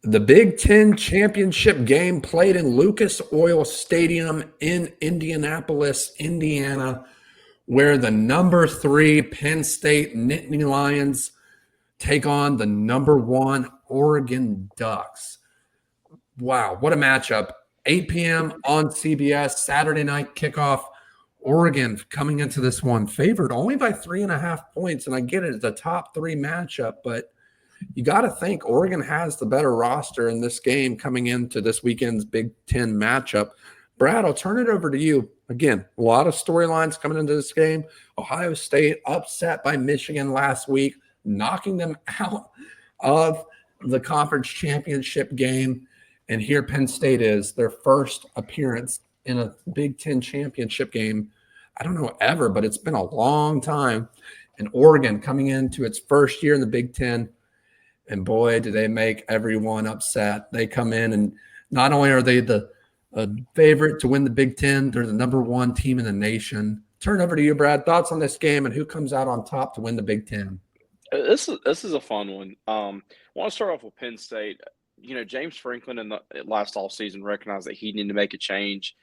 The Big Ten Championship Game played in Lucas Oil Stadium in Indianapolis, Indiana, where the number 3 Penn State Nittany Lions take on the number 1 Oregon Ducks. Wow, what a matchup. 8 p.m. on CBS, Saturday night kickoff. Oregon coming into this one favored only by 3.5 points. And I get it, it's a top 3 matchup, but you got to think Oregon has the better roster in this game coming into this weekend's Big Ten matchup. Brad, I'll turn it over to you. Again, a lot of storylines coming into this game. Ohio State upset by Michigan last week, knocking them out of the conference championship game. And here Penn State is, their first appearance in a Big Ten championship game. I don't know ever, but it's been a long time. And Oregon coming into its first year in the Big Ten. And boy, do they make everyone upset. They come in, and not only are they the favorite to win the Big Ten, they're the number 1 team in the nation. Turn over to you, Brad. Thoughts on this game and who comes out on top to win the Big Ten? This is a fun one. I want to start off with Penn State. You know, James Franklin in the last offseason recognized that he needed to make a change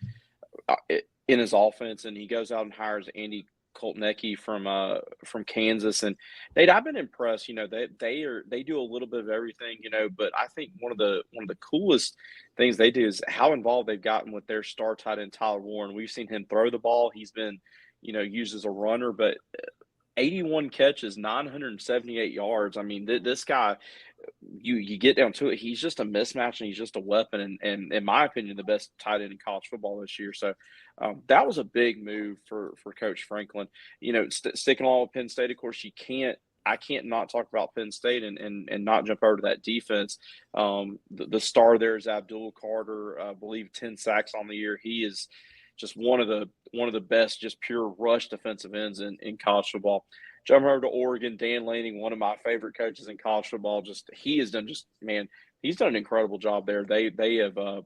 in his offense, and he goes out and hires Andy Koltnecki from Kansas. And Nate, I've been impressed. You know, they do a little bit of everything, you know, but I think one of the coolest things they do is how involved they've gotten with their star tight end Tyler Warren. We've seen him throw the ball. He's been, you know, used as a runner, but 81 catches, 978 yards. I mean, this guy, you get down to it, he's just a mismatch and he's just a weapon. And in my opinion, the best tight end in college football this year. So that was a big move for Coach Franklin. You know, sticking along with Penn State, of course, I can't not talk about Penn State and not jump over to that defense. The star there is Abdul Carter, I believe 10 sacks on the year. He is just one of the best, just pure rush defensive ends in college football. Jumping over to Oregon, Dan Lanning, one of my favorite coaches in college football. He's done an incredible job there. They have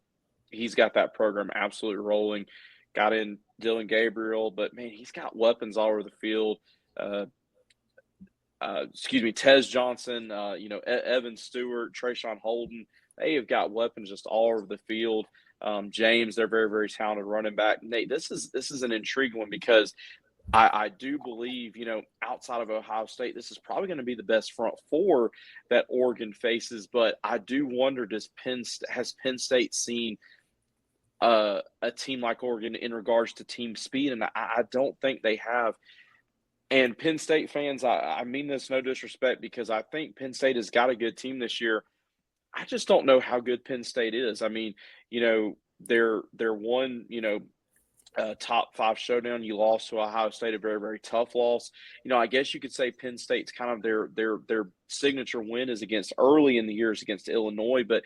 he's got that program absolutely rolling. Got in Dylan Gabriel, but man, he's got weapons all over the field. Tez Johnson, Evan Stewart, Trayshawn Holden. They have got weapons just all over the field. James, they're very, very talented running back. Nate, this is an intriguing one because I do believe, you know, outside of Ohio State, this is probably going to be the best front 4 that Oregon faces. But I do wonder, has Penn State seen a team like Oregon in regards to team speed? And I don't think they have. And Penn State fans, I mean this no disrespect, because I think Penn State has got a good team this year. I just don't know how good Penn State is. I mean, you know, they're one, you know, top 5 showdown. You lost to Ohio State, a very, very tough loss. You know, I guess you could say Penn State's kind of their signature win is early in the years against Illinois, but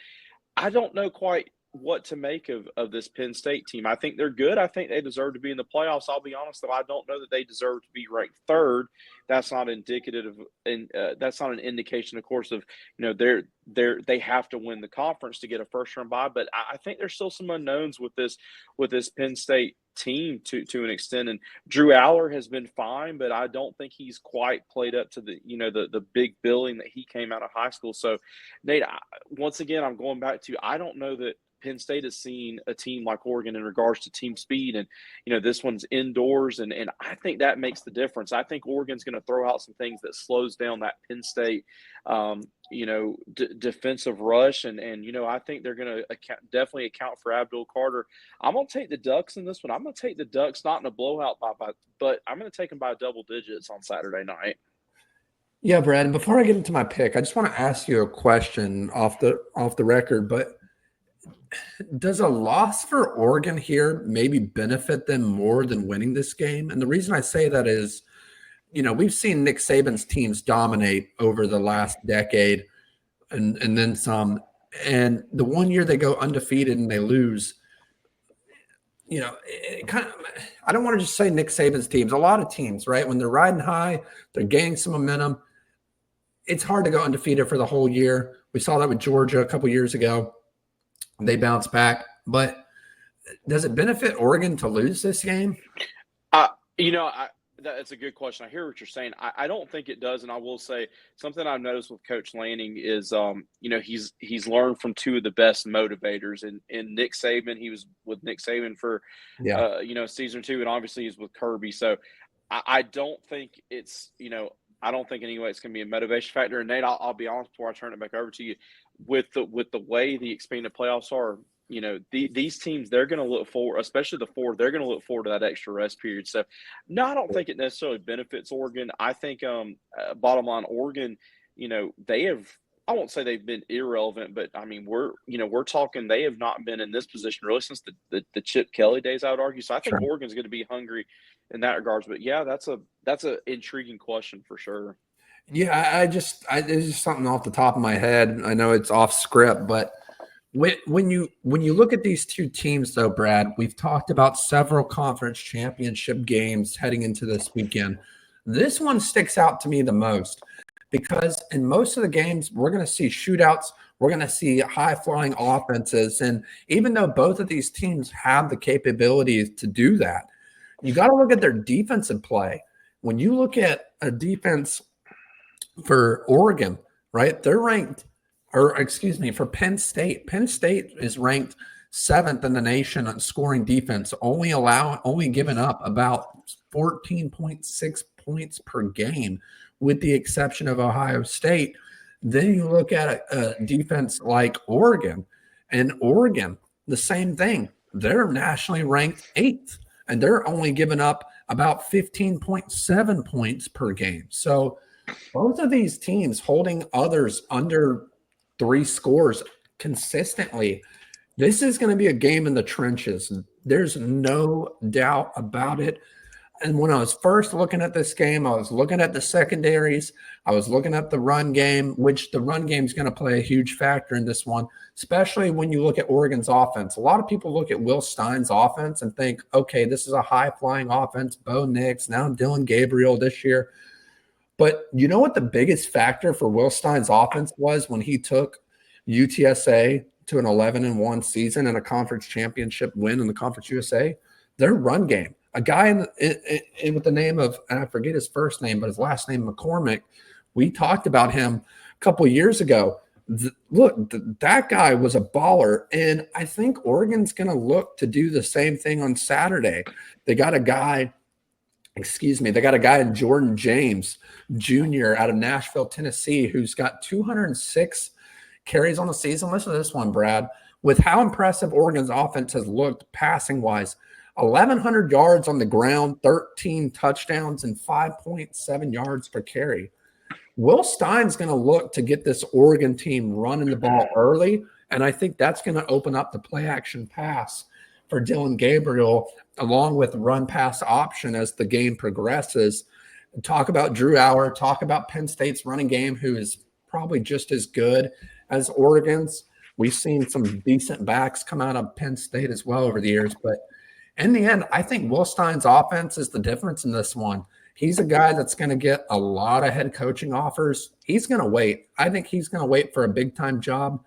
I don't know quite what to make of this Penn State team. I think they're good. I think they deserve to be in the playoffs. I'll be honest, though, I don't know that they deserve to be ranked 3rd. That's not indicative of, and that's not an indication, of course, of, you know, they have to win the conference to get a first-round bye. But I think there's still some unknowns with this Penn State team to an extent. And Drew Aller has been fine, but I don't think he's quite played up to the big billing that he came out of high school. So, Nate, once again, I'm going back to, I don't know that Penn State has seen a team like Oregon in regards to team speed. And, you know, this one's indoors, and I think that makes the difference. I think Oregon's going to throw out some things that slows down that Penn State, defensive rush. And, you know, I think they're going to definitely account for Abdul Carter. I'm going to take the Ducks in this one. I'm going to take the Ducks, not in a blowout, but I'm going to take them by double digits on Saturday night. Yeah, Brad, and before I get into my pick, I just want to ask you a question off the record, but does a loss for Oregon here maybe benefit them more than winning this game? And the reason I say that is, you know, we've seen Nick Saban's teams dominate over the last decade and then some. And the one year they go undefeated and they lose, you know, I don't want to just say Nick Saban's teams. A lot of teams, right? When they're riding high, they're gaining some momentum. It's hard to go undefeated for the whole year. We saw that with Georgia a couple years ago. They bounce back, but does it benefit Oregon to lose this game? That's a good question. I hear what you're saying. I don't think it does, and I will say something I've noticed with Coach Lanning is, he's learned from two of the best motivators, in Nick Saban. He was with Nick Saban for, Yeah. season 2, and obviously he's with Kirby. So I don't think it's, I don't think anyway it's going to be a motivation factor. And Nate, I'll be honest before I turn it back over to you, with the way the expanded playoffs are. These teams, they're going to look forward, especially the 4, they're going to look forward to that extra rest period. So, no, I don't think it necessarily benefits Oregon. I think, bottom line, Oregon, they have, I won't say they've been irrelevant, but I mean, we're talking, they have not been in this position really since the Chip Kelly days, I would argue. So I think Oregon's going to be hungry in that regards. But yeah, that's a intriguing question for sure. Yeah, there's just something off the top of my head. I know it's off script, but when you look at these two teams, though, Brad, we've talked about several conference championship games heading into this weekend. This one sticks out to me the most because in most of the games, we're going to see shootouts. We're going to see high-flying offenses. And even though both of these teams have the capabilities to do that, you got to look at their defensive play. When you look at a defense for Oregon, right, they're ranked – for Penn State. Penn State is ranked 7th in the nation on scoring defense, only giving up about 14.6 points per game, with the exception of Ohio State. Then you look at a defense like Oregon, and Oregon, the same thing. They're nationally ranked 8th, and they're only giving up about 15.7 points per game. So both of these teams holding others under 3 scores consistently. This is going to be a game in the trenches. There's no doubt about it. And when I was first looking at this game, I was looking at the secondaries. I was looking at the run game, which the run game is going to play a huge factor in this one, especially when you look at Oregon's offense. A lot of people look at Will Stein's offense and think, okay, this is a high-flying offense. Bo Nix, now Dylan Gabriel this year. But you know what the biggest factor for Will Stein's offense was when he took UTSA to an 11-1 season and a conference championship win in the Conference USA? Their run game. A guy with the name of, and I forget his first name, but his last name, McCormick, we talked about him a couple of years ago. That guy was a baller, and I think Oregon's going to look to do the same thing on Saturday. They got a guy in Jordan James Jr. out of Nashville, Tennessee, who's got 206 carries on the season. Listen to this one, Brad. With how impressive Oregon's offense has looked passing-wise, 1,100 yards on the ground, 13 touchdowns, and 5.7 yards per carry. Will Stein's going to look to get this Oregon team running the ball early, and I think that's going to open up the play-action pass for Dylan Gabriel, along with run-pass option as the game progresses. Talk about Drew Auer, talk about Penn State's running game, who is probably just as good as Oregon's. We've seen some decent backs come out of Penn State as well over the years, but in the end, I think Will Stein's offense is the difference in this one. He's a guy that's going to get a lot of head coaching offers. He's going to wait. I think he's going to wait for a big-time job.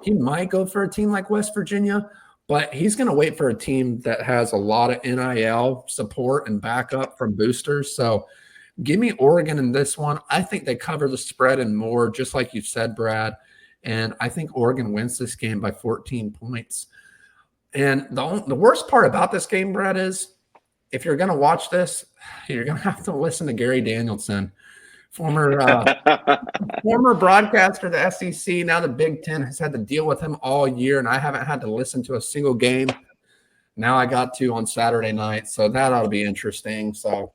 He might go for a team like West Virginia, but he's going to wait for a team that has a lot of NIL support and backup from boosters. So give me Oregon in this one. I think they cover the spread and more, just like you said, Brad. And I think Oregon wins this game by 14 points. And the worst part about this game, Brad, is if you're going to watch this, you're going to have to listen to Gary Danielson, former broadcaster of the SEC. Now the Big Ten has had to deal with him all year, and I haven't had to listen to a single game. Now I got to on Saturday night, so that ought to be interesting. So,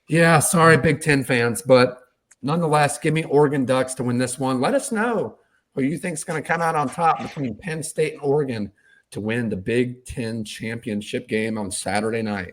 yeah, sorry, Big Ten fans, but nonetheless, give me Oregon Ducks to win this one. Let us know who you think is going to come out on top between Penn State and Oregon to win the Big Ten Championship game on Saturday night.